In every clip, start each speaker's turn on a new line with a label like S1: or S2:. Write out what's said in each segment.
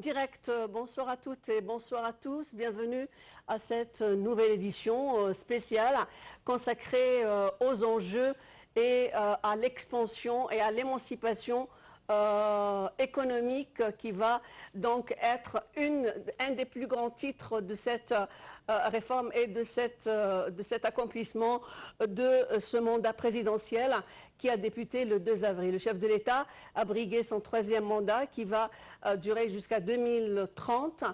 S1: Direct, bonsoir à toutes et bonsoir à tous. Bienvenue à cette nouvelle édition spéciale consacrée aux enjeux et à l'expansion et à l'émancipation économique qui va donc être un des plus grands titres de cette réforme et de cet accomplissement de ce mandat présidentiel qui a débuté le 2 avril. Le chef de l'État a brigué son troisième mandat qui va durer jusqu'à 2030.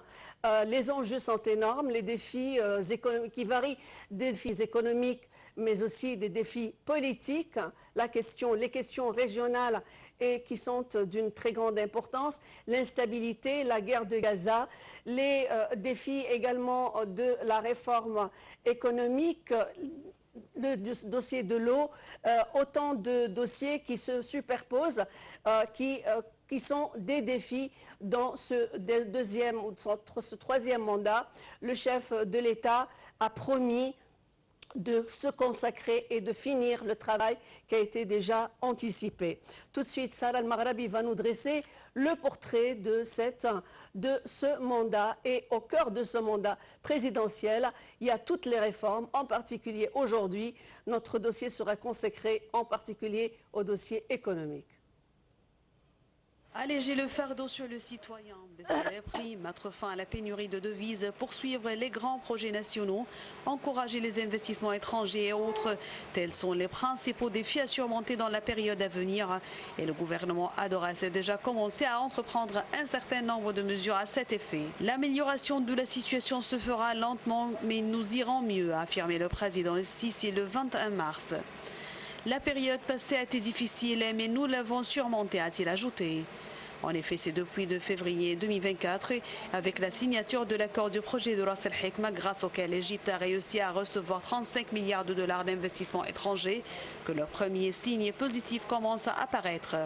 S1: Les enjeux sont énormes, les défis économiques qui varient, des défis économiques mais aussi des défis politiques, les questions régionales et qui sont d'une très grande importance, l'instabilité, la guerre de Gaza, les défis également de la réforme économique, le dossier de l'eau, autant de dossiers qui se superposent, qui sont des défis dans ce troisième mandat. Le chef de l'État a promis de se consacrer et de finir le travail qui a été déjà anticipé. Tout de suite, Sarah Al-Maghrabi va nous dresser le portrait de ce mandat. Et au cœur de ce mandat présidentiel, il y a toutes les réformes, en particulier aujourd'hui. Notre dossier sera consacré en particulier au dossier économique.
S2: Alléger le fardeau sur le citoyen, baisser les prix, mettre fin à la pénurie de devises, poursuivre les grands projets nationaux, encourager les investissements étrangers et autres. Tels sont les principaux défis à surmonter dans la période à venir. Et le gouvernement Adoras a déjà commencé à entreprendre un certain nombre de mesures à cet effet. L'amélioration de la situation se fera lentement, mais nous irons mieux, a affirmé le président Sissi le 21 mars. La période passée a été difficile, mais nous l'avons surmontée, a-t-il ajouté. En effet, c'est depuis février 2024, avec la signature de l'accord du projet de Ras Al-Hikma, grâce auquel l'Égypte a réussi à recevoir 35 milliards de dollars d'investissements étrangers, que le premier signe positif commence à apparaître.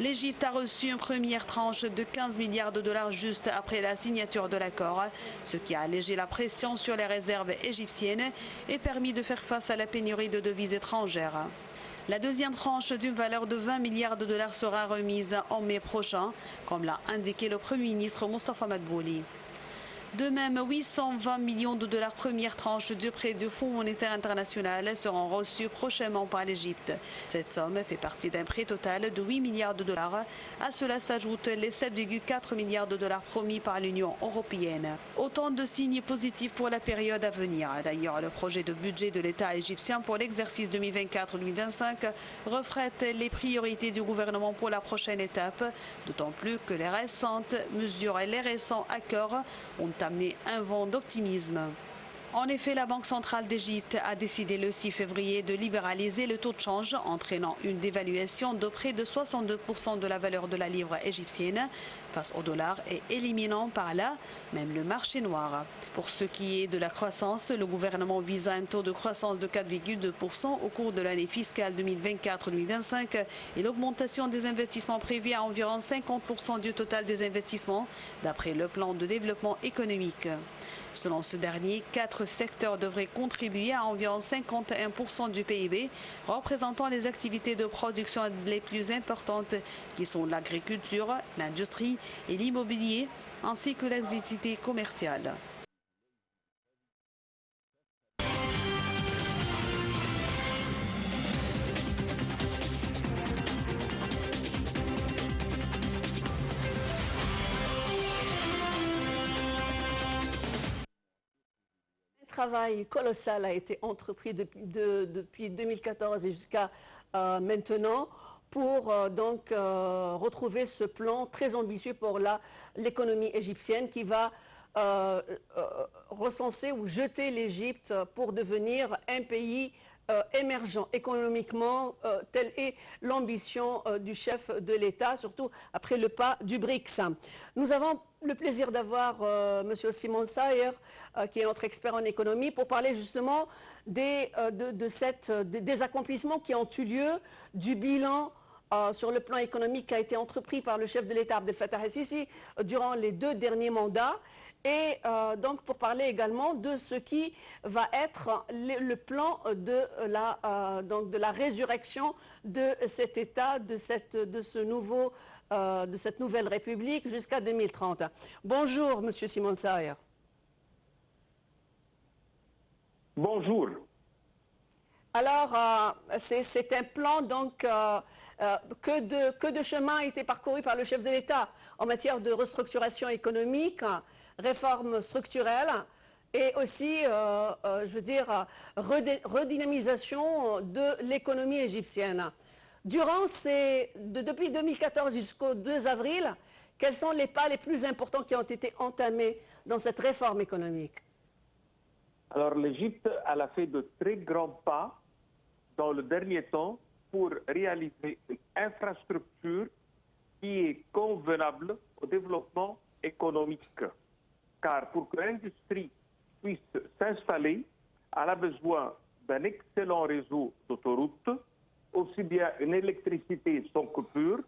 S2: L'Égypte a reçu une première tranche de 15 milliards de dollars juste après la signature de l'accord, ce qui a allégé la pression sur les réserves égyptiennes et permis de faire face à la pénurie de devises étrangères. La deuxième tranche d'une valeur de 20 milliards de dollars sera remise en mai prochain, comme l'a indiqué le Premier ministre Mostafa Madbouli. De même, 820 millions de dollars première tranche du prêt du Fonds monétaire international seront reçus prochainement par l'Égypte. Cette somme fait partie d'un prêt total de 8 milliards de dollars. À cela s'ajoutent les 7,4 milliards de dollars promis par l'Union européenne. Autant de signes positifs pour la période à venir. D'ailleurs, le projet de budget de l'État égyptien pour l'exercice 2024-2025 reflète les priorités du gouvernement pour la prochaine étape, d'autant plus que les récentes mesures et les récents accords ont amené un vent d'optimisme. En effet, la Banque centrale d'Égypte a décidé le 6 février de libéraliser le taux de change, entraînant une dévaluation de près de 62% de la valeur de la livre égyptienne face au dollar et éliminant par là même le marché noir. Pour ce qui est de la croissance, le gouvernement vise un taux de croissance de 4,2% au cours de l'année fiscale 2024-2025 et l'augmentation des investissements prévus à environ 50% du total des investissements, d'après le plan de développement économique. Selon ce dernier, 4 secteurs devraient contribuer à environ 51% du PIB, représentant les activités de production les plus importantes, qui sont l'agriculture, l'industrie et l'immobilier, ainsi que les activités commerciales.
S1: Un travail colossal a été entrepris depuis 2014 et jusqu'à maintenant pour donc retrouver ce plan très ambitieux pour l'économie égyptienne qui va recenser ou jeter l'Égypte pour devenir un pays émergent économiquement, telle est l'ambition du chef de l'État, surtout après le pas du BRICS. Nous avons le plaisir d'avoir M. Simon Sayer, qui est notre expert en économie, pour parler justement des accomplissements qui ont eu lieu, du bilan sur le plan économique qui a été entrepris par le chef de l'État Abdel Fattah el-Sisi durant les 2 derniers mandats. Et donc pour parler également de ce qui va être le plan de la résurrection de cet État, de ce nouveau de cette nouvelle République jusqu'à 2030. Bonjour, Monsieur Simon Saher.
S3: Bonjour.
S1: Alors, c'est un plan donc que de chemin a été parcouru par le chef de l'État en matière de restructuration économique, réforme structurelle et aussi, je veux dire, redynamisation de l'économie égyptienne. Depuis 2014 jusqu'au 2 avril, quels sont les pas les plus importants qui ont été entamés dans cette réforme économique?
S3: Alors l'Égypte, elle a fait de très grands pas dans le dernier temps pour réaliser une infrastructure qui est convenable au développement économique. Car pour que l'industrie puisse s'installer, elle a besoin d'un excellent réseau d'autoroutes, aussi bien une électricité sans coupure,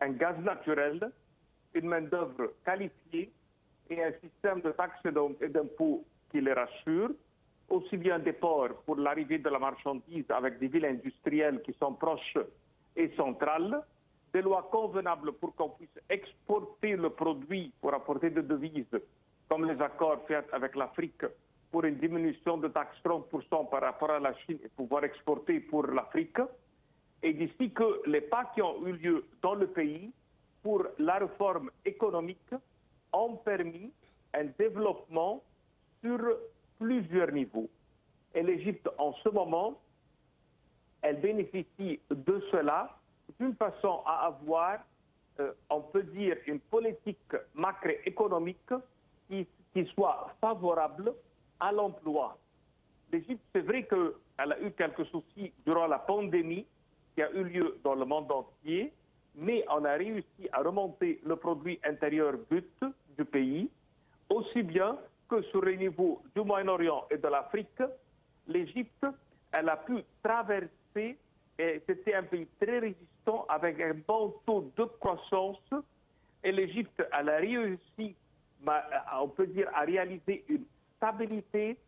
S3: un gaz naturel, une main-d'œuvre qualifiée et un système de taxes et d'impôts qui les rassure, aussi bien des ports pour l'arrivée de la marchandise avec des villes industrielles qui sont proches et centrales, des lois convenables pour qu'on puisse exporter le produit pour apporter des devises, comme les accords faits avec l'Afrique pour une diminution de taxes 30% par rapport à la Chine et pouvoir exporter pour l'Afrique. Et d'ici que les pas qui ont eu lieu dans le pays pour la réforme économique ont permis un développement sur plusieurs niveaux. Et l'Égypte, en ce moment, elle bénéficie de cela d'une façon à avoir, on peut dire, une politique macroéconomique qui soit favorable à l'emploi. L'Égypte, c'est vrai qu'elle a eu quelques soucis durant la pandémie qui a eu lieu dans le monde entier, mais on a réussi à remonter le produit intérieur brut du pays, aussi bien que sur les niveaux du Moyen-Orient et de l'Afrique. L'Égypte, elle a pu traverser, et c'était un pays très résistant avec un bon taux de croissance, et l'Égypte, elle a réussi, on peut dire, à réaliser une stabilité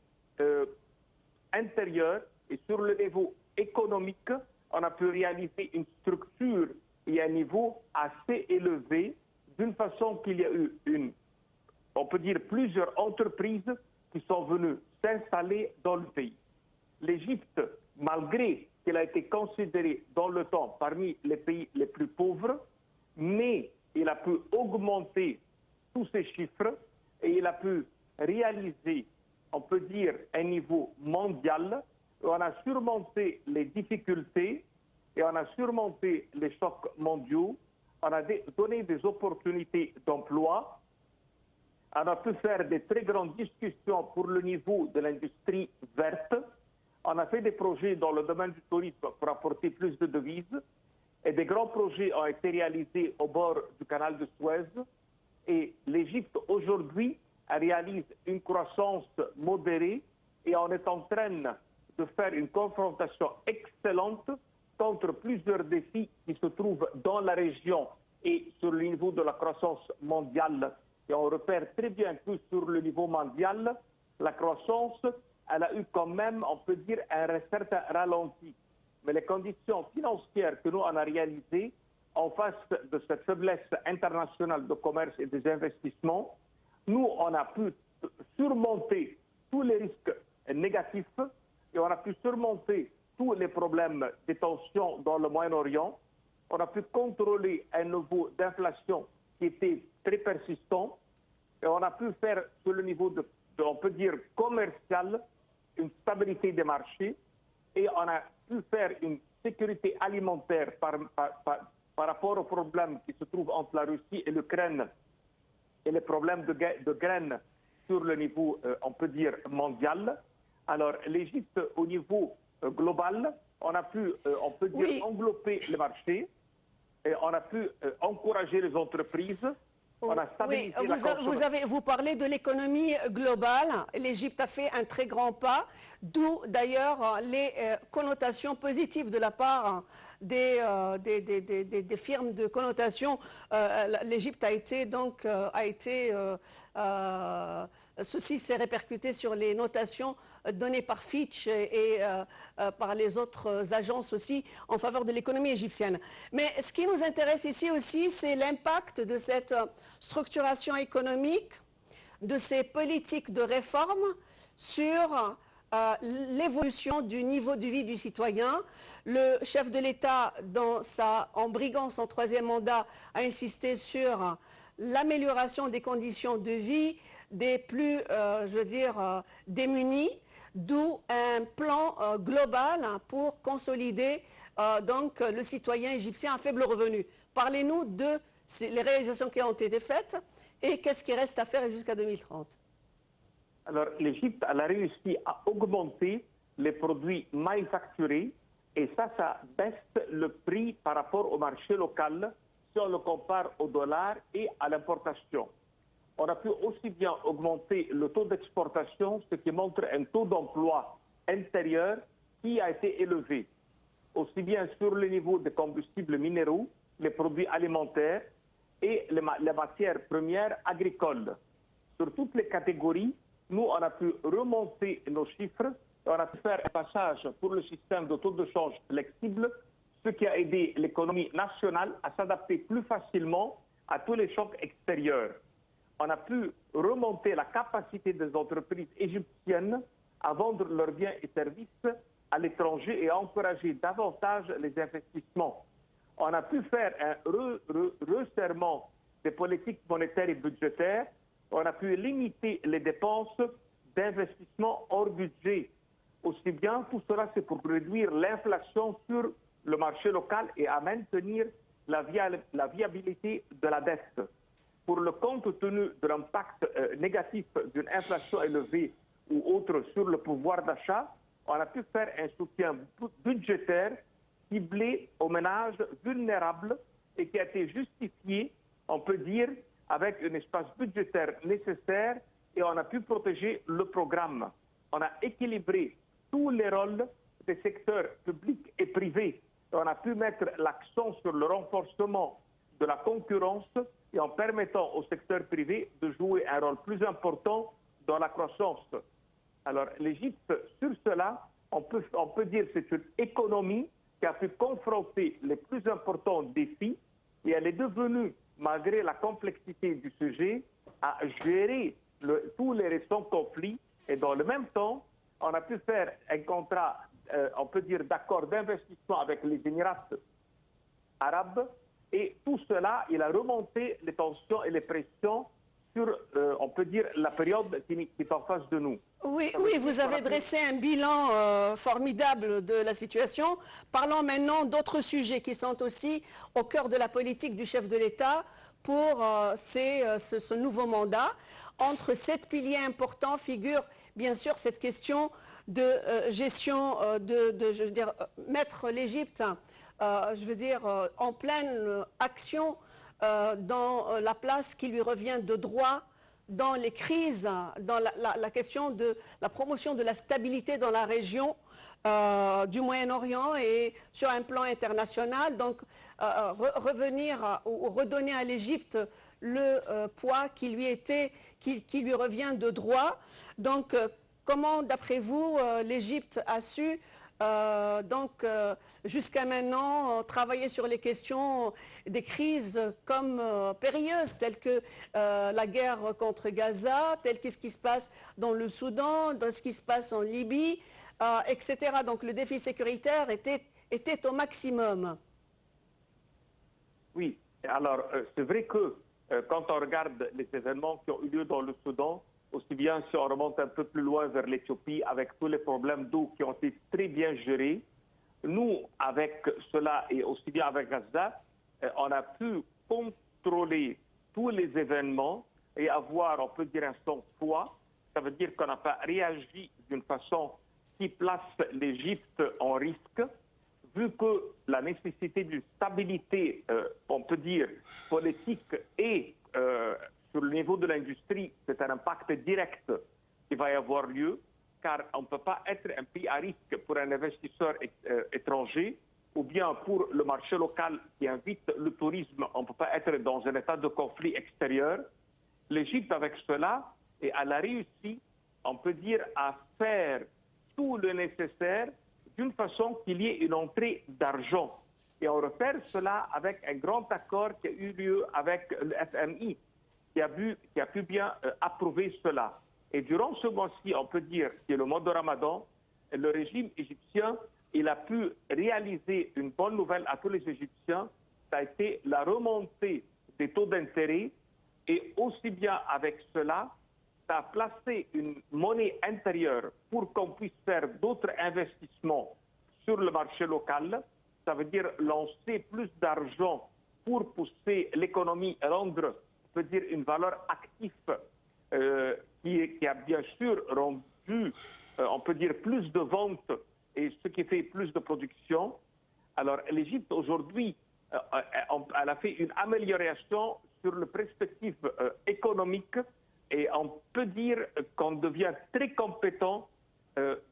S3: intérieure, et sur le niveau économique, on a pu réaliser une structure et un niveau assez élevé, d'une façon qu'il y a eu on peut dire, plusieurs entreprises qui sont venues s'installer dans le pays. L'Égypte, malgré qu'elle a été considérée dans le temps parmi les pays les plus pauvres, mais il a pu augmenter tous ces chiffres et il a pu réaliser, on peut dire, un niveau mondial. On a surmonté les difficultés et on a surmonté les chocs mondiaux. On a donné des opportunités d'emploi. On a pu faire des très grandes discussions pour le niveau de l'industrie verte. On a fait des projets dans le domaine du tourisme pour apporter plus de devises. Et des grands projets ont été réalisés au bord du canal de Suez. Et l'Égypte, aujourd'hui, réalise une croissance modérée et on est en train de faire une confrontation excellente contre plusieurs défis qui se trouvent dans la région et sur le niveau de la croissance mondiale. Et on repère très bien que sur le niveau mondial, la croissance, elle a eu quand même, on peut dire, un certain ralenti. Mais les conditions financières que nous on a réalisées en face de cette faiblesse internationale de commerce et des investissements, nous, on a pu surmonter tous les risques négatifs et on a pu surmonter tous les problèmes des tensions dans le Moyen-Orient. On a pu contrôler un niveau d'inflation qui était très persistant et on a pu faire sur le niveau on peut dire, commercial, une stabilité des marchés et on a pu faire une sécurité alimentaire par rapport aux problèmes qui se trouvent entre la Russie et l'Ukraine et les problèmes de graines sur le niveau, on peut dire, mondial. Alors, l'Égypte, au niveau global, on a pu, on peut dire, englober les marchés et on a pu encourager les entreprises On a stabilisé la consommation.
S1: Vous parlez de l'économie globale. L'Égypte a fait un très grand pas, d'où d'ailleurs les connotations positives de la part des firmes de connotation. L'Égypte a été donc ceci s'est répercuté sur les notations données par Fitch et par les autres agences aussi en faveur de l'économie égyptienne. Mais ce qui nous intéresse ici aussi, c'est l'impact de cette structuration économique, de ces politiques de réforme sur l'évolution du niveau de vie du citoyen. Le chef de l'État, en briguant son troisième mandat, a insisté sur l'amélioration des conditions de vie des plus, démunis, d'où un plan global pour consolider donc le citoyen égyptien à faible revenu. Parlez-nous de les réalisations qui ont été faites et qu'est-ce qui reste à faire jusqu'à 2030.
S3: Alors, l'Égypte, elle a réussi à augmenter les produits manufacturés et ça baisse le prix par rapport au marché local si on le compare au dollar et à l'importation. On a pu aussi bien augmenter le taux d'exportation, ce qui montre un taux d'emploi intérieur qui a été élevé, aussi bien sur le niveau des combustibles minéraux, les produits alimentaires et les matières premières agricoles. Sur toutes les catégories, nous, on a pu remonter nos chiffres et on a pu faire un passage pour le système de taux de change flexible, ce qui a aidé l'économie nationale à s'adapter plus facilement à tous les chocs extérieurs. On a pu remonter la capacité des entreprises égyptiennes à vendre leurs biens et services à l'étranger et à encourager davantage les investissements. On a pu faire un resserrement des politiques monétaires et budgétaires. On a pu limiter les dépenses d'investissement hors budget. Aussi bien, tout cela, c'est pour réduire l'inflation sur le marché local et à maintenir la viabilité de la dette. Pour le compte tenu de l'impact négatif d'une inflation élevée ou autre sur le pouvoir d'achat, on a pu faire un soutien budgétaire ciblé aux ménages vulnérables et qui a été justifié, on peut dire, avec un espace budgétaire nécessaire et on a pu protéger le programme. On a équilibré tous les rôles des secteurs publics et privés. Et on a pu mettre l'accent sur le renforcement de la concurrence et en permettant au secteur privé de jouer un rôle plus important dans la croissance. Alors l'Égypte, sur cela, on peut dire que c'est une économie qui a pu confronter les plus importants défis et elle est devenue, malgré la complexité du sujet, à gérer tous les récents conflits. Et dans le même temps, on a pu faire un contrat, on peut dire, d'accord d'investissement avec les Émirats arabes. Et tout cela, il a remonté les tensions et les pressions sur, on peut dire, la période qui est en face de nous.
S1: Oui, vous avez dressé un bilan formidable de la situation. Parlons maintenant d'autres sujets qui sont aussi au cœur de la politique du chef de l'État pour ce nouveau mandat. Entre 7 piliers importants figure bien sûr cette question de gestion, je veux dire, mettre l'Égypte, en pleine action dans la place qui lui revient de droit dans les crises, dans la question de la promotion de la stabilité dans la région du Moyen-Orient et sur un plan international. Donc, revenir ou redonner à l'Égypte le poids qui lui revient de droit. Donc, comment, d'après vous, l'Égypte a su jusqu'à maintenant, travailler sur les questions des crises comme périlleuses, telles que la guerre contre Gaza, telles que ce qui se passe dans le Soudan, dans ce qui se passe en Libye, etc. Donc le défi sécuritaire était au maximum.
S3: Oui, alors c'est vrai que quand on regarde les événements qui ont eu lieu dans le Soudan, aussi bien si on remonte un peu plus loin vers l'Éthiopie, avec tous les problèmes d'eau qui ont été très bien gérés, nous, avec cela et aussi bien avec Gaza, on a pu contrôler tous les événements et avoir, on peut dire, un sang-froid. Ça veut dire qu'on n'a pas réagi d'une façon qui place l'Égypte en risque, vu que la nécessité d'une stabilité, on peut dire, politique et sur le niveau de l'industrie, c'est un impact direct qui va y avoir lieu, car on ne peut pas être un pays à risque pour un investisseur étranger, ou bien pour le marché local qui invite le tourisme, on ne peut pas être dans un état de conflit extérieur. L'Égypte, avec cela, elle a réussi, on peut dire, à faire tout le nécessaire d'une façon qu'il y ait une entrée d'argent. Et on repère cela avec un grand accord qui a eu lieu avec le FMI, qui a pu bien approuver cela. Et durant ce mois-ci, on peut dire, qui est le mois de Ramadan, le régime égyptien, il a pu réaliser une bonne nouvelle à tous les Égyptiens, ça a été la remontée des taux d'intérêt, et aussi bien avec cela, ça a placé une monnaie intérieure pour qu'on puisse faire d'autres investissements sur le marché local. Ça veut dire lancer plus d'argent pour pousser l'économie et rendre, on peut dire, une valeur active qui a bien sûr rendu, on peut dire, plus de ventes et ce qui fait plus de production. Alors l'Égypte aujourd'hui, elle a fait une amélioration sur le perspective économique et on peut dire qu'on devient très compétent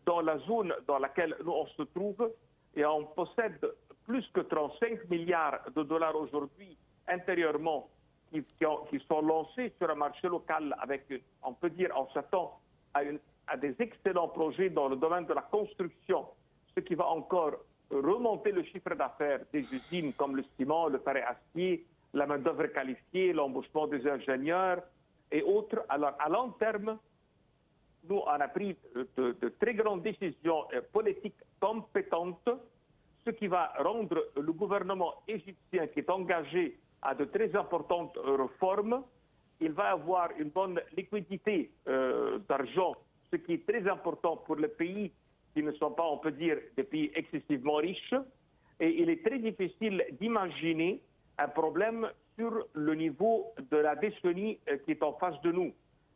S3: dans la zone dans laquelle nous on se trouve et on possède plus que 35 milliards de dollars aujourd'hui intérieurement qui sont lancés sur un marché local avec, on peut dire, on s'attend à des excellents projets dans le domaine de la construction, ce qui va encore remonter le chiffre d'affaires des usines comme le ciment, le fer et acier, la main-d'œuvre qualifiée, l'embauchement des ingénieurs et autres. Alors, à long terme, nous, on a pris de très grandes décisions politiques compétentes, ce qui va rendre le gouvernement égyptien qui est engagé à de très importantes réformes, il va avoir une bonne liquidité d'argent, ce qui est très important pour les pays qui ne sont pas, on peut dire, des pays excessivement riches. Et il est très difficile d'imaginer un problème sur le niveau de la décennie qui est en face de nous.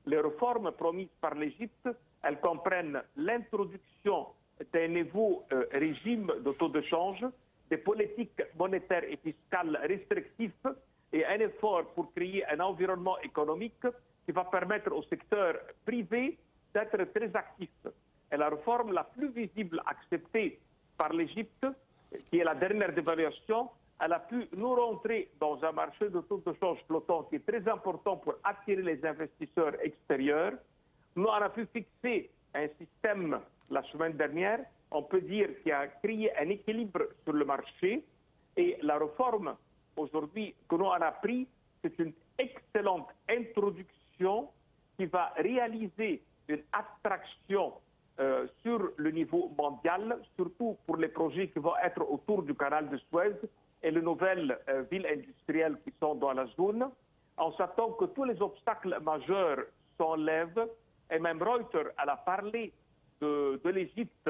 S3: Les réformes promises par l'Égypte, elles comprennent l'introduction d'un nouveau régime de taux de change, des politiques monétaires et fiscales restrictives et un effort pour créer un environnement économique qui va permettre au secteur privé d'être très actif. Et la réforme la plus visible acceptée par l'Égypte, qui est la dernière dévaluation, elle a pu nous rentrer dans un marché de taux de change flottant qui est très important pour attirer les investisseurs extérieurs. Nous, on a pu fixer un système la semaine dernière, on peut dire, qui a créé un équilibre sur le marché. Et la réforme aujourd'hui que nous on a pris, c'est une excellente introduction qui va réaliser une attraction sur le niveau mondial, surtout pour les projets qui vont être autour du canal de Suez et les nouvelles villes industrielles qui sont dans la zone. On s'attend que tous les obstacles majeurs s'enlèvent et même Reuters a parlé de l'Égypte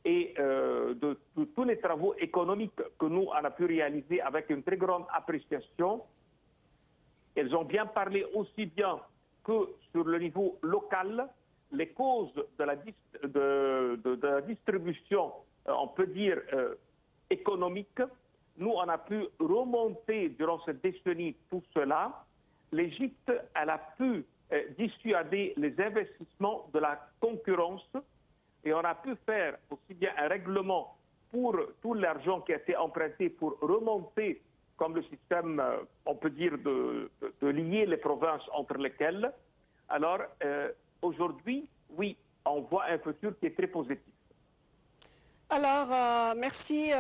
S3: et de tous les travaux économiques que nous on a pu réaliser avec une très grande appréciation. Elles ont bien parlé aussi bien que sur le niveau local, les causes de la distribution, on peut dire, économique. Nous, on a pu remonter durant cette décennie tout cela. L'Égypte, elle a pu dissuader les investissements de la concurrence et on a pu faire aussi bien un règlement pour tout l'argent qui a été emprunté pour remonter comme le système, on peut dire, de lier les provinces entre lesquelles. Alors, aujourd'hui, oui, on voit un futur qui est très positif.
S1: Alors, merci,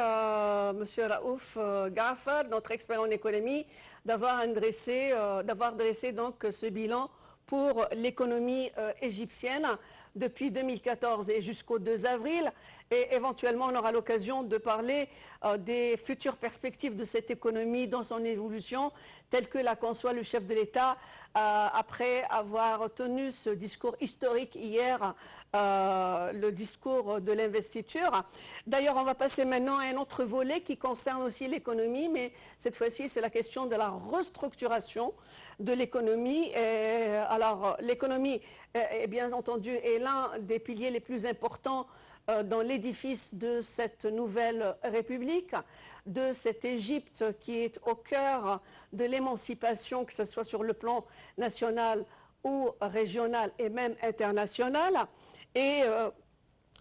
S1: Monsieur Raouf Gaafar, notre expert en économie, d'avoir dressé donc ce bilan pour l'économie égyptienne depuis 2014 et jusqu'au 2 avril. Et éventuellement, on aura l'occasion de parler des futures perspectives de cette économie dans son évolution, telle que la conçoit le chef de l'État après avoir tenu ce discours historique hier, le discours de l'investiture. D'ailleurs, on va passer maintenant à un autre volet qui concerne aussi l'économie, mais cette fois-ci, c'est la question de la restructuration de l'économie. Alors, l'économie, bien entendu, est l'un des piliers les plus importants dans l'édifice de cette nouvelle République, de cette Égypte qui est au cœur de l'émancipation, que ce soit sur le plan national ou régional et même international. Et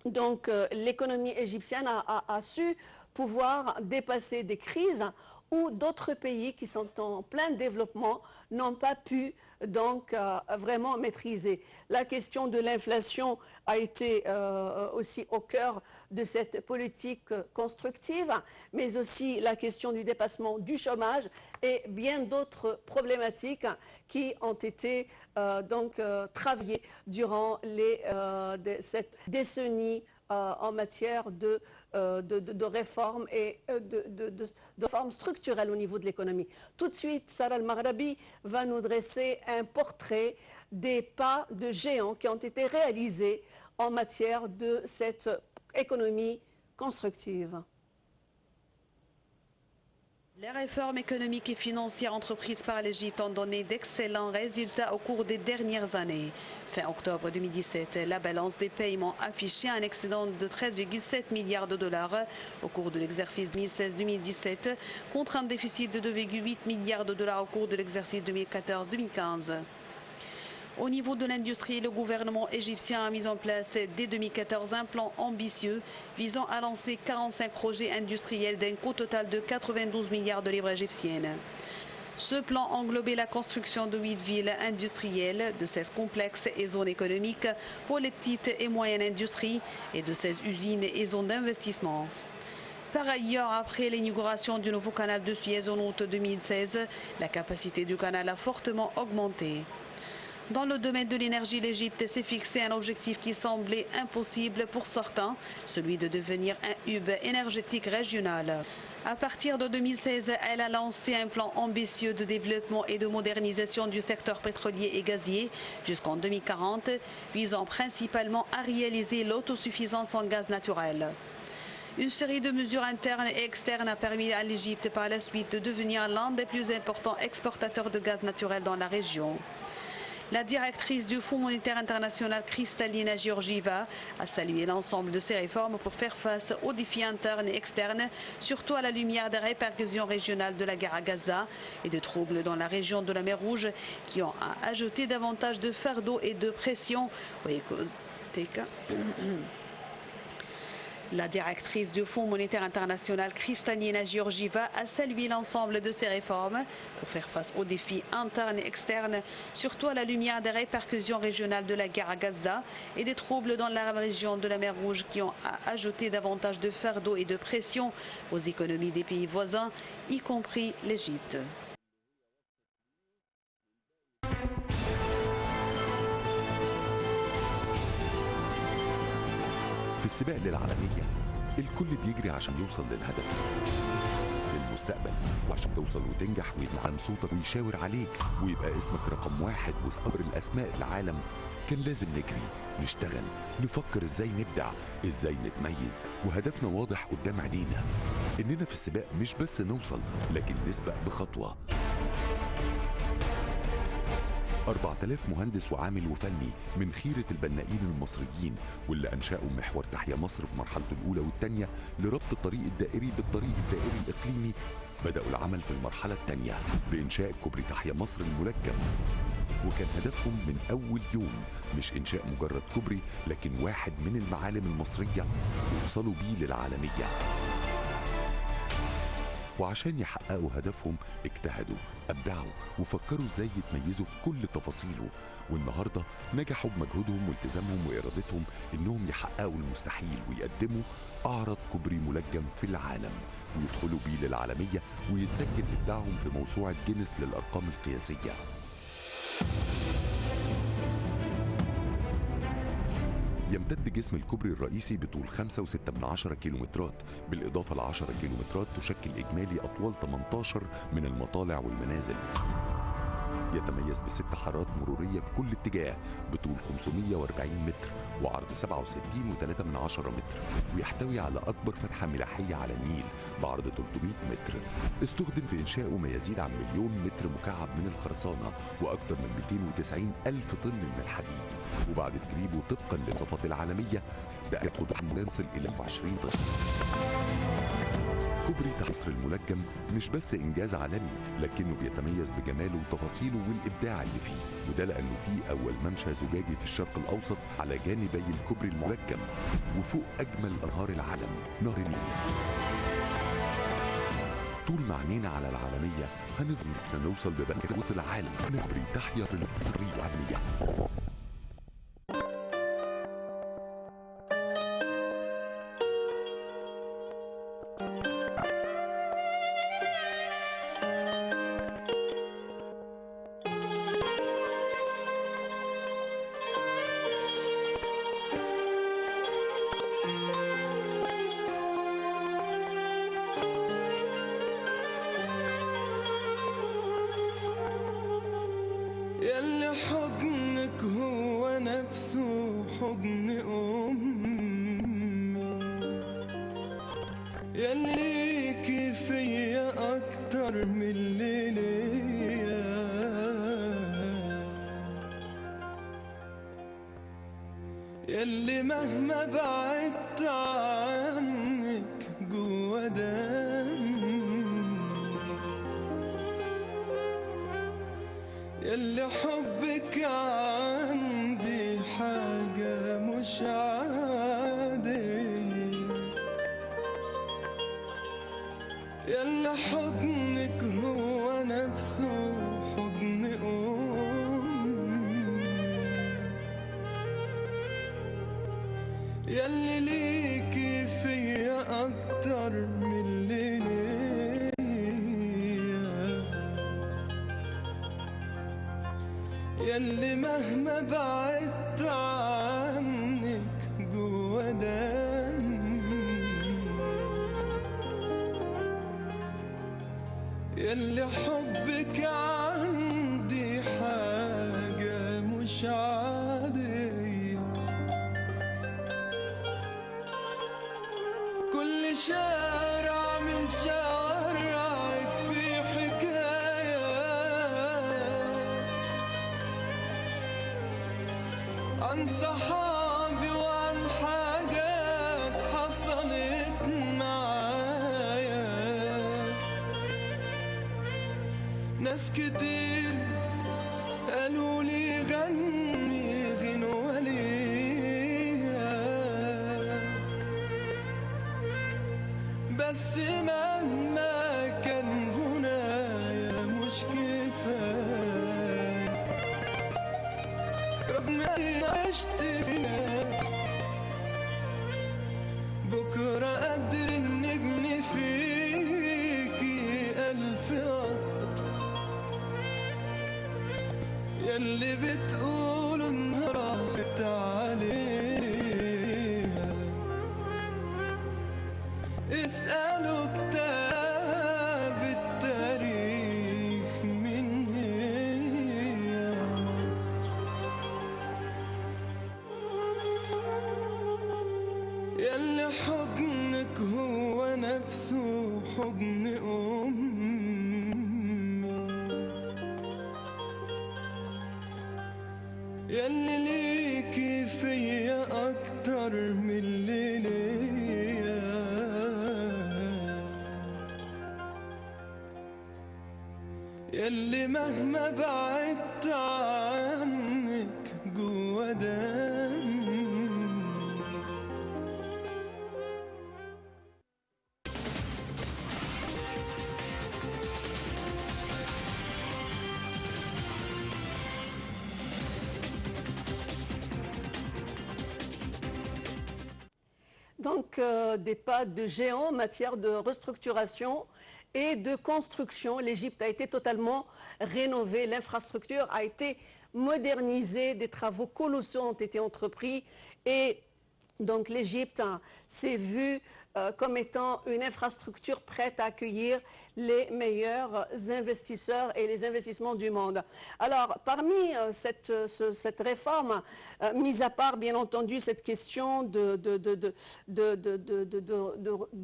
S1: donc l'économie égyptienne a su pouvoir dépasser des crises où d'autres pays qui sont en plein développement n'ont pas pu donc vraiment maîtriser. La question de l'inflation a été aussi au cœur de cette politique constructive, mais aussi la question du dépassement du chômage et bien d'autres problématiques qui ont été donc travaillées durant cette décennie en matière de réformes et de réformes structurelles au niveau de l'économie. Tout de suite, Sarah Al-Maghrabi va nous dresser un portrait des pas de géants qui ont été réalisés en matière de cette économie constructive.
S2: Les réformes économiques et financières entreprises par l'Égypte ont donné d'excellents résultats au cours des dernières années. Fin octobre 2017, la balance des paiements affichait un excédent de 13,7 milliards de dollars au cours de l'exercice 2016-2017 contre un déficit de 2,8 milliards de dollars au cours de l'exercice 2014-2015. Au niveau de l'industrie, le gouvernement égyptien a mis en place dès 2014 un plan ambitieux visant à lancer 45 projets industriels d'un coût total de 92 milliards de livres égyptiennes. Ce plan englobait la construction de 8 villes industrielles, de 16 complexes et zones économiques pour les petites et moyennes industries et de 16 usines et zones d'investissement. Par ailleurs, après l'inauguration du nouveau canal de Suez en août 2016, la capacité du canal a fortement augmenté. Dans le domaine de l'énergie, l'Égypte s'est fixé un objectif qui semblait impossible pour certains, celui de devenir un hub énergétique régional. À partir de 2016, elle a lancé un plan ambitieux de développement et de modernisation du secteur pétrolier et gazier jusqu'en 2040, visant principalement à réaliser l'autosuffisance en gaz naturel. Une série de mesures internes et externes a permis à l'Égypte par la suite de devenir l'un des plus importants exportateurs de gaz naturel dans la région. La directrice du Fonds monétaire international, Kristalina Georgieva, a salué l'ensemble de ces réformes pour faire face aux défis internes et externes, surtout à la lumière des répercussions régionales de la guerre à Gaza et de troubles dans la région de la mer Rouge qui ont ajouté davantage de fardeau et de pression aux économies. La directrice du Fonds monétaire international, Kristalina Georgieva, a salué l'ensemble de ces réformes pour faire face aux défis internes et externes, surtout à la lumière des répercussions régionales de la guerre à Gaza et des troubles dans la région de la mer Rouge qui ont ajouté davantage de fardeau et de pression aux économies des pays voisins, y compris l'Égypte.
S4: في السباق للعالمية الكل بيجري عشان يوصل للهدف للمستقبل، وعشان توصل وتنجح ويسمع صوتك ويشاور عليك ويبقى اسمك رقم واحد وصبر الأسماء العالم، كان لازم نجري نشتغل نفكر ازاي نبدع ازاي نتميز، وهدفنا واضح قدام عينينا اننا في السباق مش بس نوصل لكن نسبق بخطوة. 4000 مهندس وعامل وفني من خيرة البنائين المصريين واللي أنشأوا محور تحيا مصر في مرحلته الأولى والثانية لربط الطريق الدائري بالطريق الدائري الإقليمي بدأوا العمل في المرحلة الثانية بإنشاء كوبري تحيا مصر الملجم، وكان هدفهم من أول يوم مش إنشاء مجرد كوبري لكن واحد من المعالم المصرية يوصلوا بيه للعالمية. وعشان يحققوا هدفهم اجتهدوا أبدعوا وفكروا ازاي يتميزوا في كل تفاصيله، والنهارده نجحوا بمجهودهم والتزامهم وإرادتهم انهم يحققوا المستحيل ويقدموا أعرض كوبري ملجم في العالم ويدخلوا بيه للعالمية ويتسجل إبداعهم في موسوعة جينيس للأرقام القياسية. يمتد جسم الكوبري الرئيسي بطول 5.6 كيلومترات، بالإضافة ل 10 كيلومترات تشكل إجمالي أطوال 18 من المطالع والمنازل. يتميز ب6 حارات مرورية في كل اتجاه بطول 540 متر وعرض 67.3 متر، ويحتوي على أكبر فتحة ملاحية على النيل بعرض 300 متر. استخدم في إنشائه ما يزيد عن 1,000,000 متر مكعب من الخرسانة وأكثر من 290 ألف طن من الحديد، وبعد تدريبه طبقا للمواصفات العالمية ده يقود حمل يصل إلى 20 طن. كوبري مصر الملجم مش بس إنجاز عالمي، لكنه بيتميز بجماله وتفاصيله والإبداع اللي فيه، وده لأنه فيه أول ممشى زجاجي في الشرق الأوسط على جانبي الكوبري الملجم وفوق أجمل أنهار العالم نهر النيل. طول ما عينينا على العالمية هنفضل نوصل ببنك وسط العالم. كوبري تحيا مصر العالمية.
S5: يلي حضنك هو نفسه حضن أمي، يلي ليكي فيا أكتر من اللي ليا، يلي مهما بعدت عنك جوا دمي، يلي حبك عندي حاجة مش عادية، يلي حضنك هو نفسه حضن أمي، يلي ليكي فيا أكتر من اللي ليا، يلي مهما بعدت عنك جوا دمي، يلي حبك عندي حاجة مش عادية، كل شارع من شوارعك في حكاية عن صحابي وعن حاجات حصلت معايا، ناس كتير قالوا لي غني غنوة ليها، بس مهما كان غنايا مش كفاية، رغم اني عشت فيها بكرة قدر نبني فيكي 1000 قصر، يلي بتقولوا انها راحت عليها، اسألوا كتاب التاريخ من هي مصر، يلي حضنك هو نفسه حضن أمي، يلي ليكي فيا أكتر من اللي ليا، يلي مهما بعدت عنك جوا دمي.
S1: Donc des pas de géant en matière de restructuration et de construction. L'Égypte a été totalement rénovée, l'infrastructure a été modernisée, des travaux colossaux ont été entrepris et donc l'Égypte s'est vue comme étant une infrastructure prête à accueillir les meilleurs investisseurs et les investissements du monde. Alors, parmi cette réforme, mis à part, bien entendu, cette question du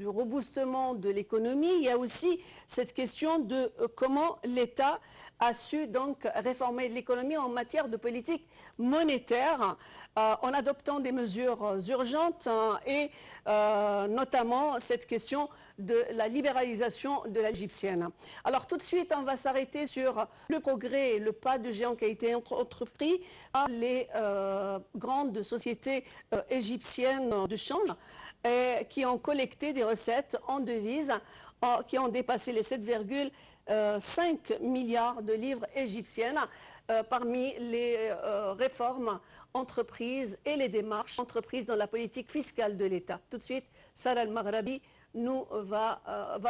S1: reboostement de l'économie, il y a aussi cette question de comment l'État a su donc réformer l'économie en matière de politique monétaire en adoptant des mesures urgentes et notamment cette question de la libéralisation de l'égyptienne. Alors tout de suite, on va s'arrêter sur le progrès, le pas de géant qui a été entrepris par les grandes sociétés égyptiennes de change qui ont collecté des recettes en devises qui ont dépassé les 7,5 milliards de livres égyptiennes parmi les réformes entreprises et les démarches entreprises dans la politique fiscale de l'État. Tout de suite, Sarah Al-Maghrabi va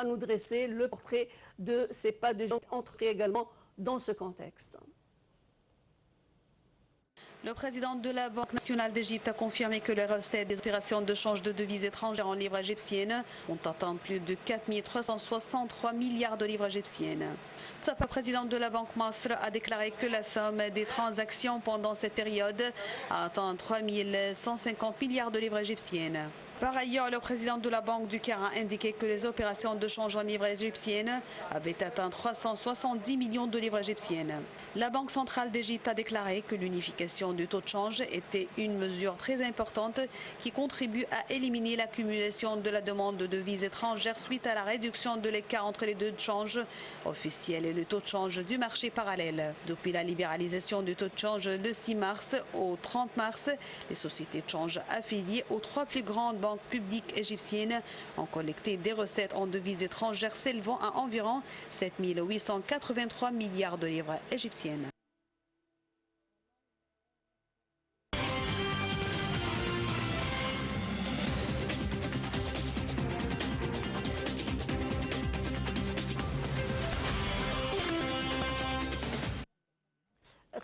S1: nous dresser le portrait de ces pas de géant entrepris également dans ce contexte.
S2: Le président de la Banque nationale d'Égypte a confirmé que les recettes des opérations de change de devises étrangères en livres égyptiennes ont atteint plus de 4 363 milliards de livres égyptiennes. Le président de la Banque Masr a déclaré que la somme des transactions pendant cette période a atteint 3 150 milliards de livres égyptiennes. Par ailleurs, le président de la Banque du Caire a indiqué que les opérations de change en livres égyptiennes avaient atteint 370 millions de livres égyptiennes. La Banque centrale d'Égypte a déclaré que l'unification du taux de change était une mesure très importante qui contribue à éliminer l'accumulation de la demande de devises étrangères suite à la réduction de l'écart entre les deux changes officiels et le taux de change du marché parallèle. Depuis la libéralisation du taux de change le 6 mars au 30 mars, les sociétés de change affiliées aux trois plus grandes banques publiques égyptiennes ont collecté des recettes en devises étrangères s'élevant à environ 7 883 milliards de livres égyptiennes.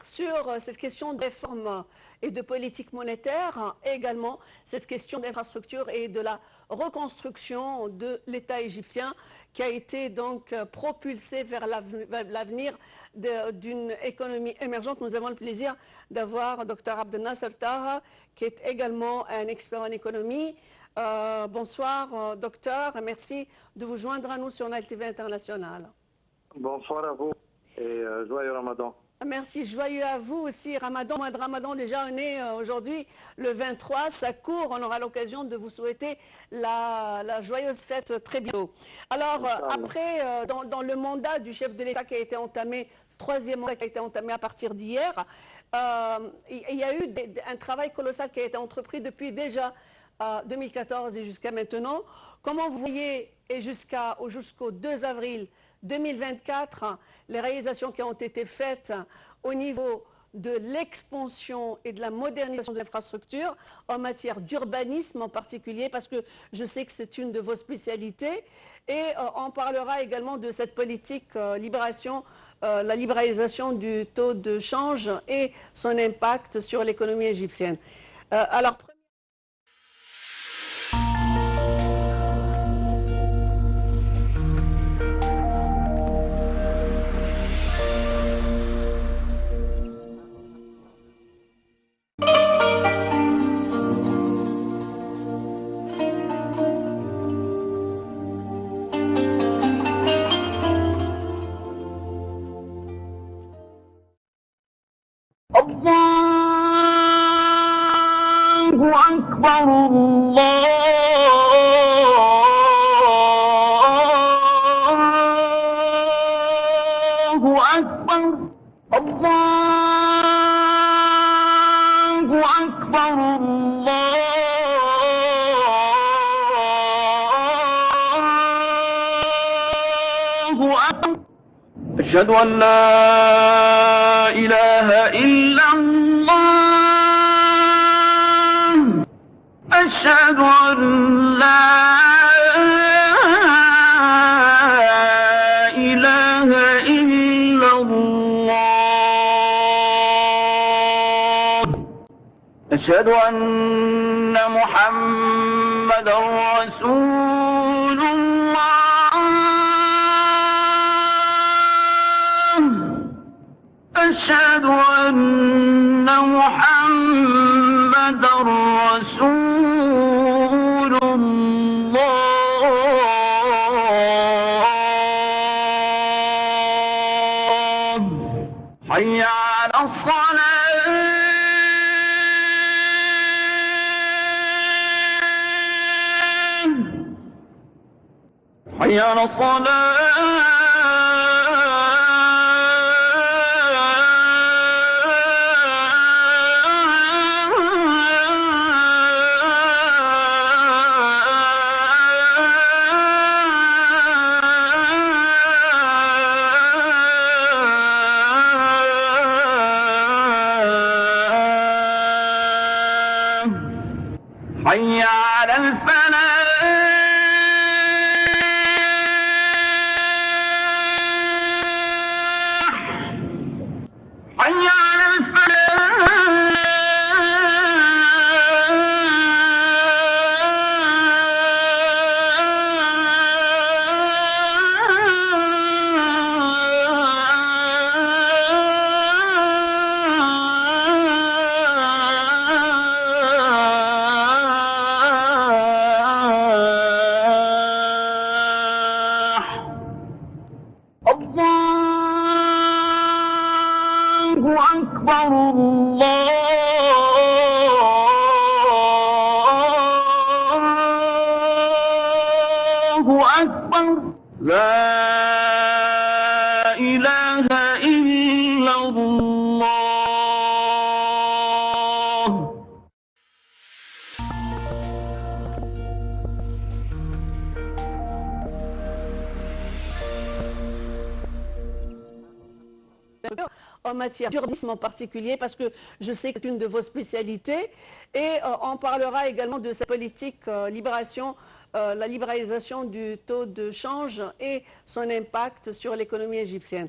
S1: Sur cette question de réforme et de politique monétaire, et également cette question d'infrastructure et de la reconstruction de l'État égyptien qui a été donc propulsé vers l'avenir d'une économie émergente. Nous avons le plaisir d'avoir Dr Abdel Nasser Taha, qui est également un expert en économie. Bonsoir docteur, merci de vous joindre à nous sur Nile TV International.
S6: Bonsoir à vous et joyeux Ramadan.
S1: Merci, joyeux à vous aussi. Ramadan, mois de Ramadan, déjà on est aujourd'hui le 23, ça court, on aura l'occasion de vous souhaiter la joyeuse fête très bientôt. Alors après, dans le mandat du chef de l'État qui a été entamé, troisième mandat qui a été entamé à partir d'hier, il y a eu un travail colossal qui a été entrepris depuis déjà 2014 et jusqu'à maintenant. Comment vous voyez, et jusqu'au 2 avril 2024, les réalisations qui ont été faites au niveau de l'expansion et de la modernisation de l'infrastructure en matière d'urbanisme en particulier, parce que je sais que c'est une de vos spécialités, et on parlera également de cette politique la libéralisation du taux de change et son impact sur l'économie égyptienne. Alors,
S5: أشهد أن لا إله إلا الله أشهد أن لا إله إلا الله أشهد أن محمدا رسول الله أشهد أن محمدا رسول الله حي على الصلاة حي على الصلاة حي على الفلاح حي على الفلاح الله أكبر الله أكبر لا إله إلا الله
S1: en matière d'urbanisme en particulier, parce que je sais que c'est une de vos spécialités. Et on parlera également de cette politique la libéralisation du taux de change et son impact sur l'économie égyptienne.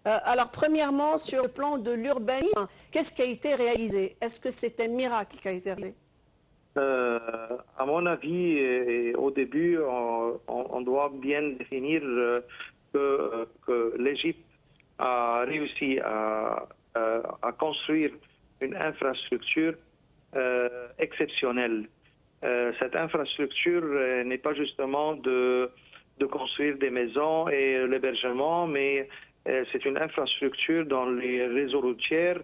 S1: Alors, premièrement, sur le plan de l'urbanisme, qu'est-ce qui a été réalisé? Est-ce que c'est un miracle qui a été réalisé?
S6: À mon avis, et au début, on doit bien définir que l'Égypte a réussi à construire une infrastructure exceptionnelle. Cette infrastructure n'est pas justement de construire des maisons et l'hébergement, mais c'est une infrastructure dans les réseaux routiers,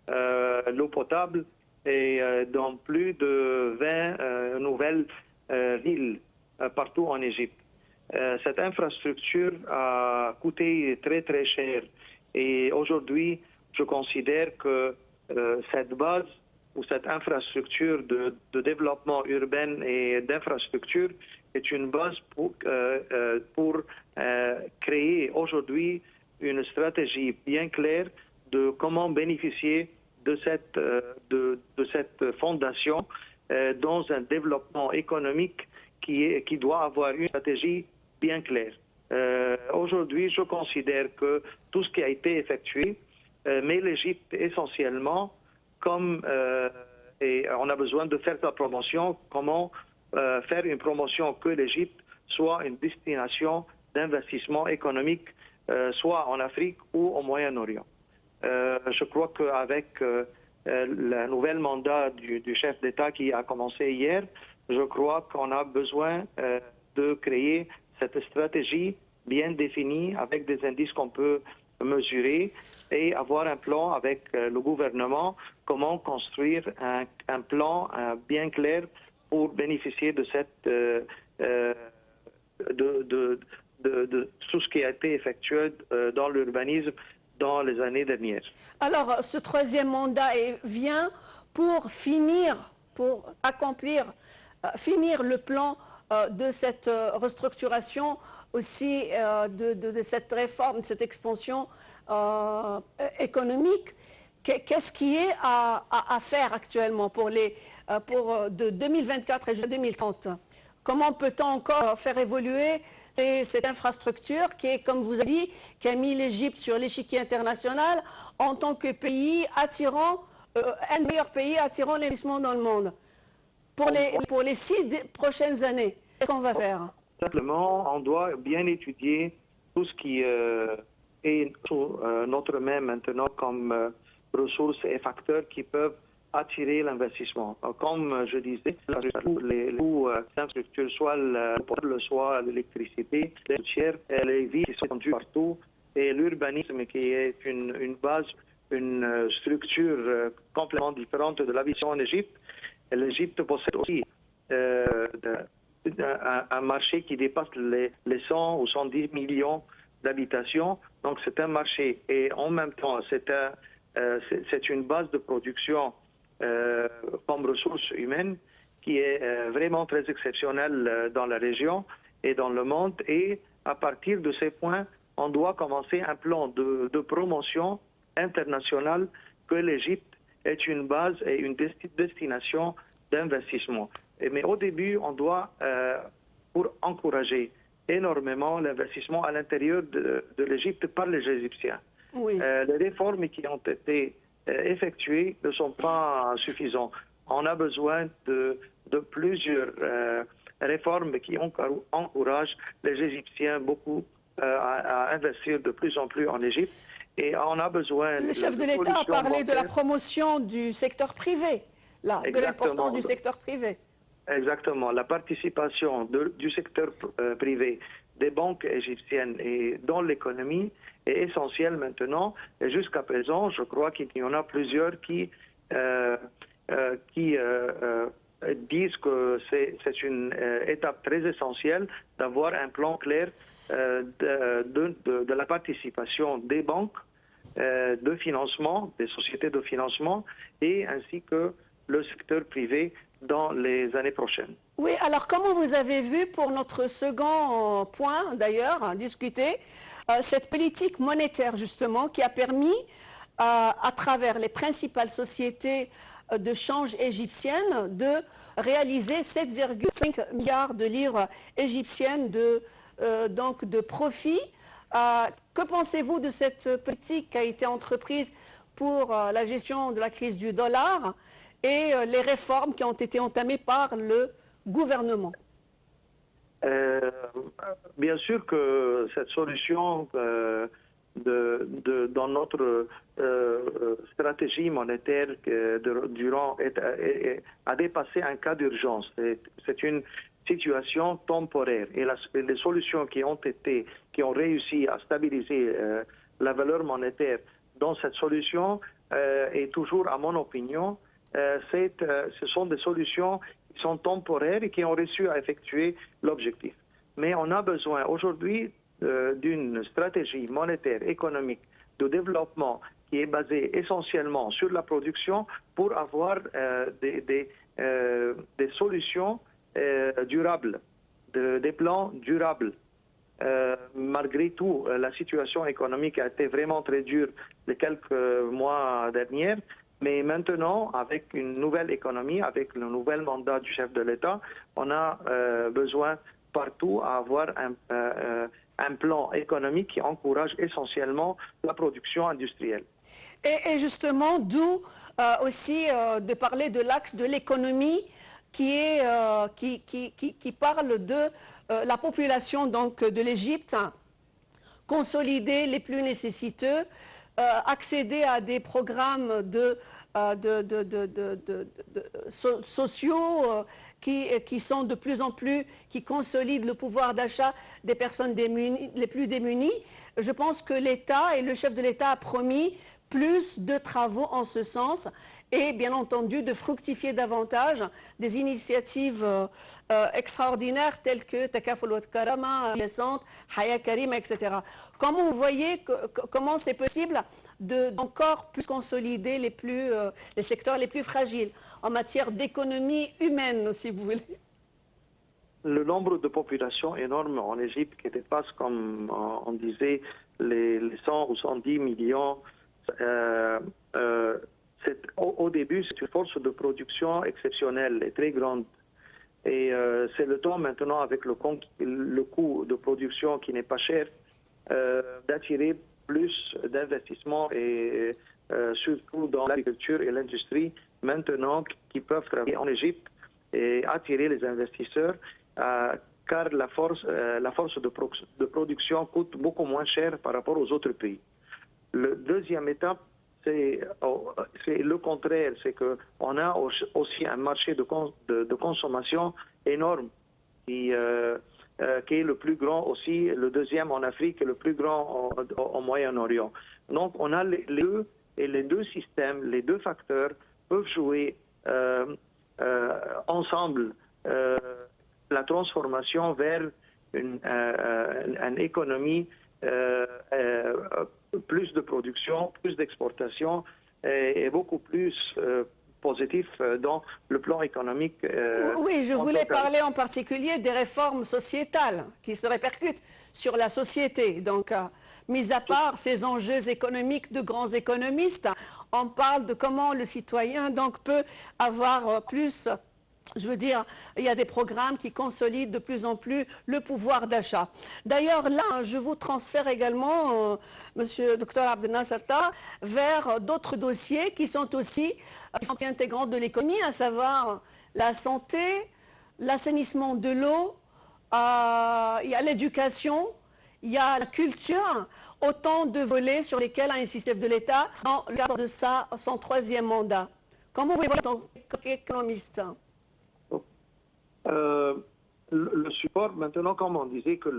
S6: l'eau potable et dans plus de 20 nouvelles villes partout en Égypte. Cette infrastructure a coûté très très cher et aujourd'hui je considère que cette base ou cette infrastructure de développement urbain et d'infrastructure est une base pour créer aujourd'hui une stratégie bien claire de comment bénéficier de cette fondation dans un développement économique qui doit avoir une stratégie bien claire. Aujourd'hui, je considère que tout ce qui a été effectué met l'Égypte essentiellement comme, et on a besoin de faire sa promotion, comment faire une promotion que l'Égypte soit une destination d'investissement économique, soit en Afrique ou au Moyen-Orient. Je crois qu'avec le nouvel mandat du chef d'État qui a commencé hier, je crois qu'on a besoin de créer cette stratégie bien définie avec des indices qu'on peut mesurer et avoir un plan avec le gouvernement, comment construire un plan bien clair pour bénéficier de tout ce qui a été effectué dans l'urbanisme dans les années dernières.
S1: Alors, ce troisième mandat vient pour accomplir, finir le plan de cette restructuration, aussi de cette réforme, de cette expansion économique. Qu'est-ce qui est à faire actuellement de 2024 et jusqu'à 2030? Comment peut-on encore faire évoluer cette infrastructure qui est, comme vous avez dit, qui a mis l'Égypte sur l'échiquier international en tant que pays attirant un des meilleurs pays attirant l'investissement dans le monde. Pour les 6 prochaines années, qu'est-ce qu'on va faire?
S6: Simplement, on doit bien étudier tout ce qui est sous notre main maintenant comme ressources et facteurs qui peuvent attirer l'investissement. Comme je disais, les coûts d'infrastructure, soit le portable, soit l'électricité, les routières, les villes qui sont dues partout, et l'urbanisme qui est une base, une structure complètement différente de la vision en Égypte. L'Égypte possède aussi un marché qui dépasse les 100 ou 110 millions d'habitations. Donc c'est un marché et en même temps c'est une base de production comme ressources humaines qui est vraiment très exceptionnelle dans la région et dans le monde. Et à partir de ces points, on doit commencer un plan de promotion internationale que l'Égypte est une base et une destination d'investissement. Mais au début, on doit, pour encourager énormément l'investissement à l'intérieur de l'Égypte par les Égyptiens.
S1: Oui.
S6: Les réformes qui ont été effectuées ne sont pas suffisantes. On a besoin de plusieurs réformes qui encouragent les Égyptiens beaucoup à investir de plus en plus en Égypte. Et on a besoin...
S1: Le chef de l'État a parlé de la promotion du secteur privé, là, de l'importance du secteur privé.
S6: Exactement. La participation du secteur privé des banques égyptiennes et dans l'économie est essentielle maintenant. Et jusqu'à présent, je crois qu'il y en a plusieurs qui disent que c'est une étape très essentielle d'avoir un plan clair de la participation des banques de financement, des sociétés de financement et ainsi que le secteur privé dans les années prochaines.
S1: Oui, alors comment vous avez vu pour notre second point d'ailleurs, à discuter, cette politique monétaire justement qui a permis à travers les principales sociétés de change égyptiennes de réaliser 7,5 milliards de livres égyptiennes donc de profit. Que pensez-vous de cette politique qui a été entreprise pour la gestion de la crise du dollar et les réformes qui ont été entamées par le gouvernement?
S6: Bien sûr que cette solution dans notre stratégie monétaire a dépassé un cas d'urgence. C'est une situation temporaire et les solutions qui ont réussi à stabiliser la valeur monétaire dans cette solution est toujours, à mon opinion, ce sont des solutions qui sont temporaires et qui ont réussi à effectuer l'objectif. Mais on a besoin aujourd'hui d'une stratégie monétaire, économique, de développement qui est basée essentiellement sur la production pour avoir des solutions durables, des plans durables. Malgré tout, la situation économique a été vraiment très dure les quelques mois derniers. Mais maintenant, avec une nouvelle économie, avec le nouvel mandat du chef de l'État, on a besoin partout à avoir un plan économique qui encourage essentiellement la production industrielle.
S1: Et justement, d'où aussi de parler de l'axe de l'économie qui parle de la population donc, de l'Égypte, consolider les plus nécessiteux, accéder à des programmes sociaux qui sont de plus en plus, qui consolident le pouvoir d'achat des personnes les plus démunies. Je pense que l'État et le chef de l'État a promis plus de travaux en ce sens et bien entendu de fructifier davantage des initiatives extraordinaires telles que Takaful wa Karama, Haya Karima, etc. Comment vous voyez comment c'est possible d'encore plus consolider les secteurs les plus fragiles en matière d'économie humaine, si vous voulez?
S6: Le nombre de populations énorme en Égypte qui dépasse, comme on disait, les 100 ou 110 millions. Au début, c'est une force de production exceptionnelle et très grande. Et c'est le temps maintenant, avec le coût de production qui n'est pas cher, d'attirer plus d'investissements et surtout dans l'agriculture et l'industrie, maintenant qui peuvent travailler en Égypte et attirer les investisseurs, car la force de production coûte beaucoup moins cher par rapport aux autres pays. La deuxième étape, c'est le contraire, c'est qu'on a aussi un marché de consommation énorme qui est le plus grand aussi, le deuxième en Afrique et le plus grand au Moyen-Orient. Donc on a les deux systèmes, les deux facteurs peuvent jouer ensemble la transformation vers une économie plus de production, plus d'exportation et beaucoup plus positif dans le plan économique.
S1: Oui, je voulais parler en particulier des réformes sociétales qui se répercutent sur la société. Donc, mis à part ces enjeux économiques de grands économistes, on parle de comment le citoyen donc peut avoir plus. Je veux dire, il y a des programmes qui consolident de plus en plus le pouvoir d'achat. D'ailleurs, là, je vous transfère également, Monsieur Dr Abdelnasser Tah, vers d'autres dossiers qui sont aussi partie intégrante de l'économie, à savoir la santé, l'assainissement de l'eau, il y a l'éducation, il y a la culture, autant de volets sur lesquels a insisté le chef de l'État dans le cadre de son troisième mandat. Comment vous voyez en tant qu'économiste ?
S6: Le support, maintenant, comme on disait que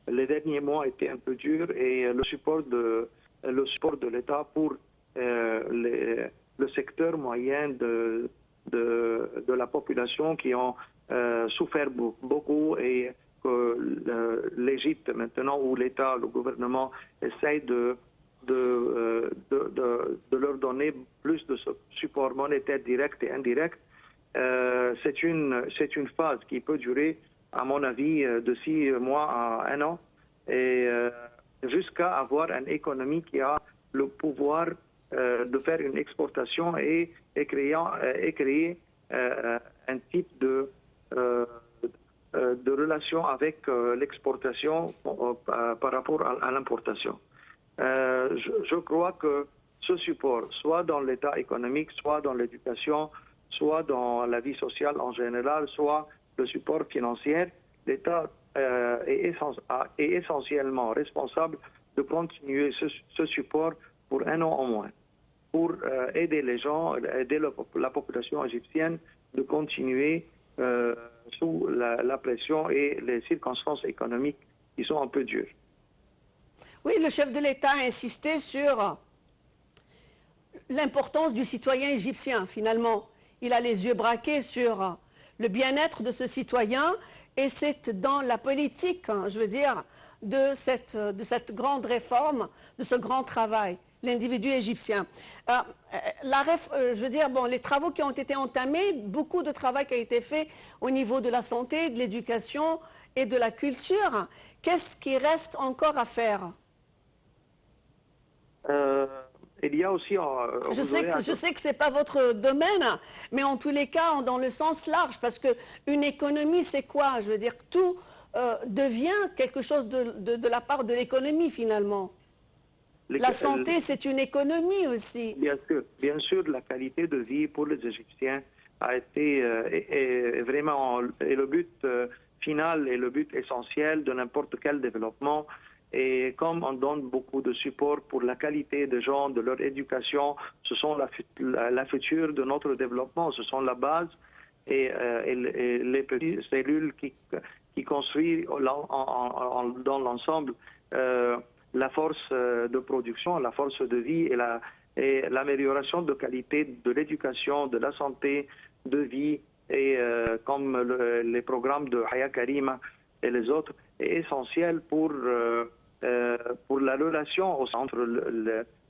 S6: les derniers mois étaient un peu durs et le support de l'État pour le secteur moyen de la population qui ont souffert beaucoup et que l'Égypte maintenant, où l'État, le gouvernement essaye de leur donner plus de support monétaire direct et indirect. C'est une phase qui peut durer, à mon avis, de 6 mois à 1 an, et jusqu'à avoir une économie qui a le pouvoir de faire une exportation et créer un type de relation avec l'exportation par rapport à l'importation. Je crois que ce support, soit dans l'état économique, soit dans l'éducation, soit dans la vie sociale en général, soit le support financier, l'État est essentiellement responsable de continuer ce support pour 1 an au moins, pour aider les gens, aider la population égyptienne de continuer sous la pression et les circonstances économiques qui sont un peu dures.
S1: Oui, le chef de l'État a insisté sur l'importance du citoyen égyptien, finalement. Il a les yeux braqués sur le bien-être de ce citoyen et c'est dans la politique, je veux dire, de cette grande réforme, de ce grand travail, l'individu égyptien. Je veux dire, bon, les travaux qui ont été entamés, beaucoup de travail qui a été fait au niveau de la santé, de l'éducation et de la culture. Qu'est-ce qui reste encore à faire ?
S6: Il y a aussi...
S1: je sais que ce n'est pas votre domaine, mais en tous les cas, dans le sens large, parce qu'une économie, c'est quoi ? Je veux dire que tout devient quelque chose de la part de l'économie, finalement. La santé, c'est une économie aussi.
S6: Bien sûr, la qualité de vie pour les Égyptiens a été vraiment le but final et le but essentiel de n'importe quel développement. Et comme on donne beaucoup de support pour la qualité des gens, de leur éducation, ce sont la future de notre développement, ce sont la base et les petites cellules qui construisent dans l'ensemble la force de production, la force de vie et l'amélioration de qualité de l'éducation, de la santé, de vie et comme les programmes de Haya Karima et les autres est essentiel pour la relation entre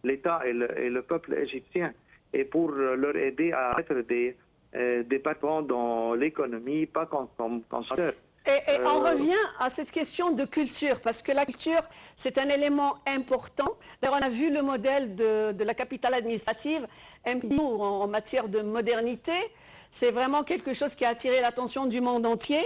S6: l'État et le peuple égyptien et pour leur aider à être des patrons dans l'économie, pas comme consommateurs.
S1: Et on revient à cette question de culture, parce que la culture, c'est un élément important. D'ailleurs, on a vu le modèle de la capitale administrative en matière de modernité. C'est vraiment quelque chose qui a attiré l'attention du monde entier,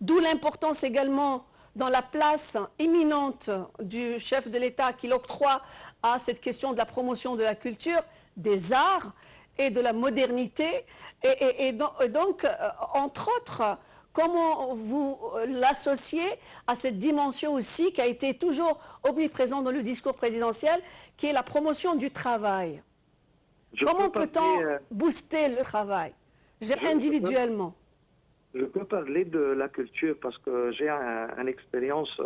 S1: d'où l'importance également dans la place éminente du chef de l'État qu'il octroie à cette question de la promotion de la culture, des arts et de la modernité. Et donc, entre autres, comment vous l'associez à cette dimension aussi qui a été toujours omniprésente dans le discours présidentiel, qui est la promotion du travail? Comment peut-on booster le travail individuellement?
S6: Je peux parler de la culture parce que j'ai une expérience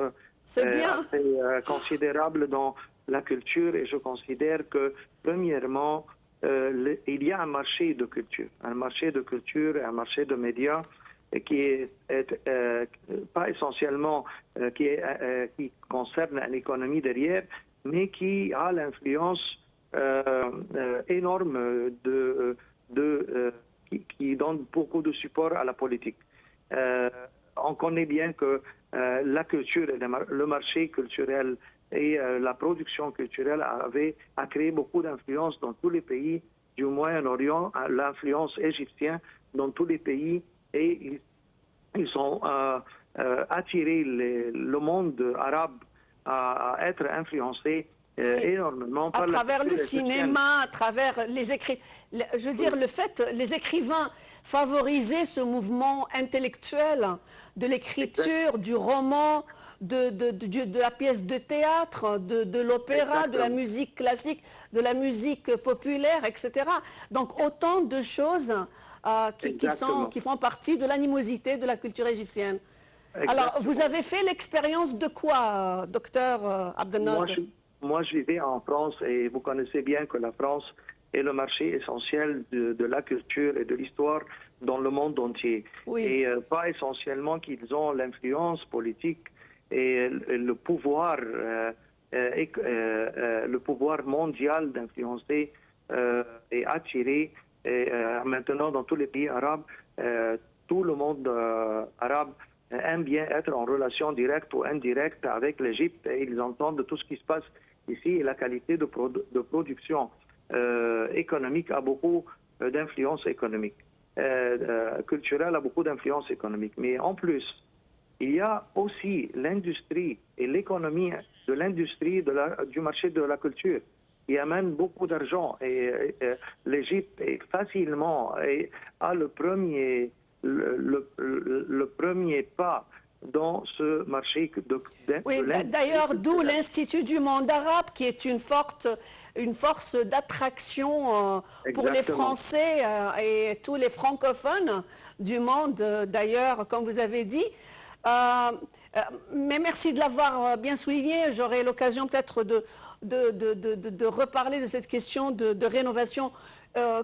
S6: assez considérable dans la culture et je considère que, premièrement, il y a un marché de culture et un marché de médias qui est pas essentiellement qui concerne une économie derrière, mais qui a l'influence énorme qui donne beaucoup de support à la politique. On connaît bien que la culture et le marché culturel et la production culturelle a créé beaucoup d'influence dans tous les pays du Moyen-Orient, l'influence égyptienne dans tous les pays, et ils ont attiré le monde arabe à être influencé énormément par
S1: à travers le cinéma, à travers les écrits. Je veux dire, le fait, les écrivains favorisaient ce mouvement intellectuel de l'écriture, du roman, de la pièce de théâtre, de l'opéra, de la musique classique, de la musique populaire, etc. Donc autant de choses qui font partie de l'animosité de la culture égyptienne.
S6: Exactement.
S1: Alors, vous avez fait l'expérience de quoi, docteur Abdelnasser?
S6: Moi, je vivais en France et vous connaissez bien que la France est le marché essentiel de la culture et de l'histoire dans le monde entier.
S1: Oui.
S6: Et pas essentiellement qu'ils ont l'influence politique et le pouvoir mondial d'influencer et attirer. Et, maintenant, dans tous les pays arabes, tout le monde arabe aime bien être en relation directe ou indirecte avec l'Égypte et ils entendent de tout ce qui se passe ici et la qualité de production économique a beaucoup d'influence économique. Culturelle a beaucoup d'influence économique. Mais en plus, il y a aussi l'industrie et l'économie de l'industrie du marché de la culture. Il amène beaucoup d'argent et l'Égypte est facilement a le premier pas dans ce marché
S1: oui, d'ailleurs, d'où l'Institut du monde arabe, qui est une force d'attraction pour les Français et tous les francophones du monde, d'ailleurs, comme vous avez dit. Mais merci de l'avoir bien souligné. J'aurai l'occasion peut-être de reparler de cette question de rénovation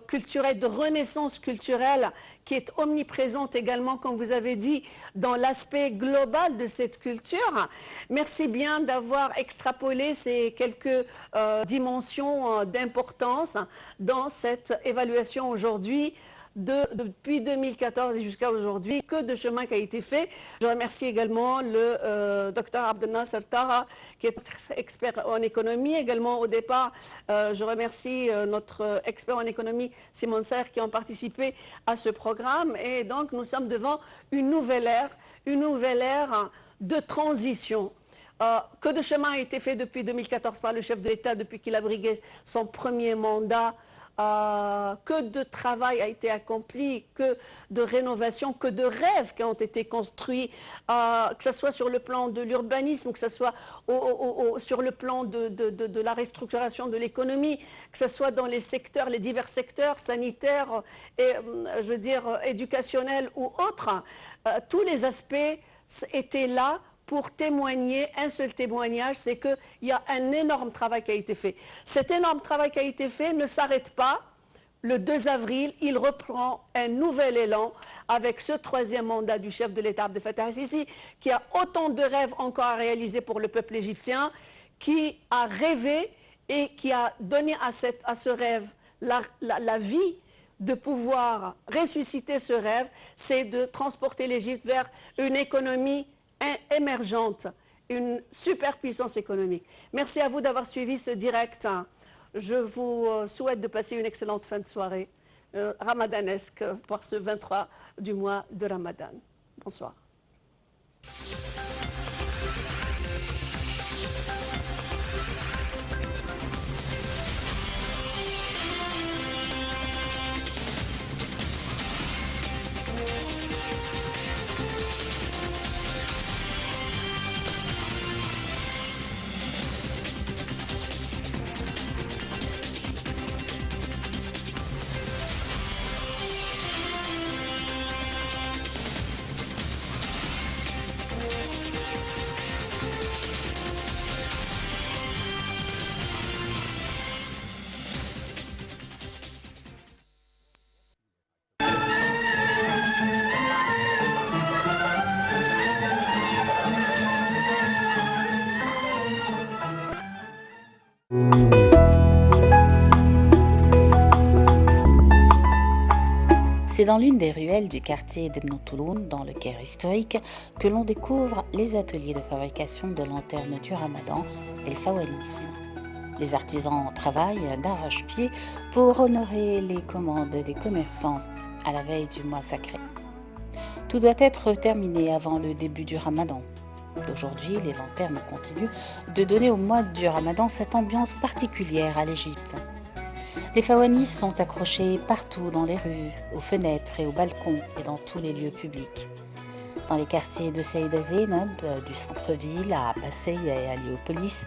S1: culturelle, de renaissance culturelle qui est omniprésente également, comme vous avez dit, dans l'aspect global de cette culture. Merci bien d'avoir extrapolé ces quelques dimensions d'importance dans cette évaluation aujourd'hui. Depuis 2014 et jusqu'à aujourd'hui, que de chemin qui a été fait. Je remercie également le docteur Abdelnasser Taha, qui est expert en économie. Également, au départ, je remercie notre expert en économie, Simon Serre, qui ont participé à ce programme. Et donc, nous sommes devant une nouvelle ère de transition. Que de chemin a été fait depuis 2014 par le chef de l'État, depuis qu'il a brigué son premier mandat. Que de travail a été accompli, que de rénovation, que de rêves qui ont été construits, que ce soit sur le plan de l'urbanisme, que ce soit sur le plan de la restructuration de l'économie, que ce soit dans les secteurs, les divers secteurs sanitaires et, je veux dire, éducationnels ou autres. Tous les aspects étaient là pour témoigner, un seul témoignage, c'est qu'il y a un énorme travail qui a été fait. Cet énorme travail qui a été fait ne s'arrête pas. Le 2 avril, il reprend un nouvel élan avec ce troisième mandat du chef de l'État Abdel Fattah el-Sisi, qui a autant de rêves encore à réaliser pour le peuple égyptien, qui a rêvé et qui a donné à ce rêve la vie de pouvoir ressusciter ce rêve, c'est de transporter l'Égypte vers une économie émergente, une superpuissance économique. Merci à vous d'avoir suivi ce direct. Je vous souhaite de passer une excellente fin de soirée ramadanesque pour ce 23 du mois de Ramadan. Bonsoir.
S7: C'est dans l'une des ruelles du quartier d'Ibn Touloun, dans le Caire historique, que l'on découvre les ateliers de fabrication de lanternes du Ramadan, El Fawanis. Les artisans travaillent d'arrache-pied pour honorer les commandes des commerçants à la veille du mois sacré. Tout doit être terminé avant le début du Ramadan. Aujourd'hui, les lanternes continuent de donner au mois du Ramadan cette ambiance particulière à l'Égypte. Les fawanis sont accrochés partout dans les rues, aux fenêtres et aux balcons et dans tous les lieux publics. Dans les quartiers de Saïda Zeynab, du centre-ville à Passy et à Léopolis,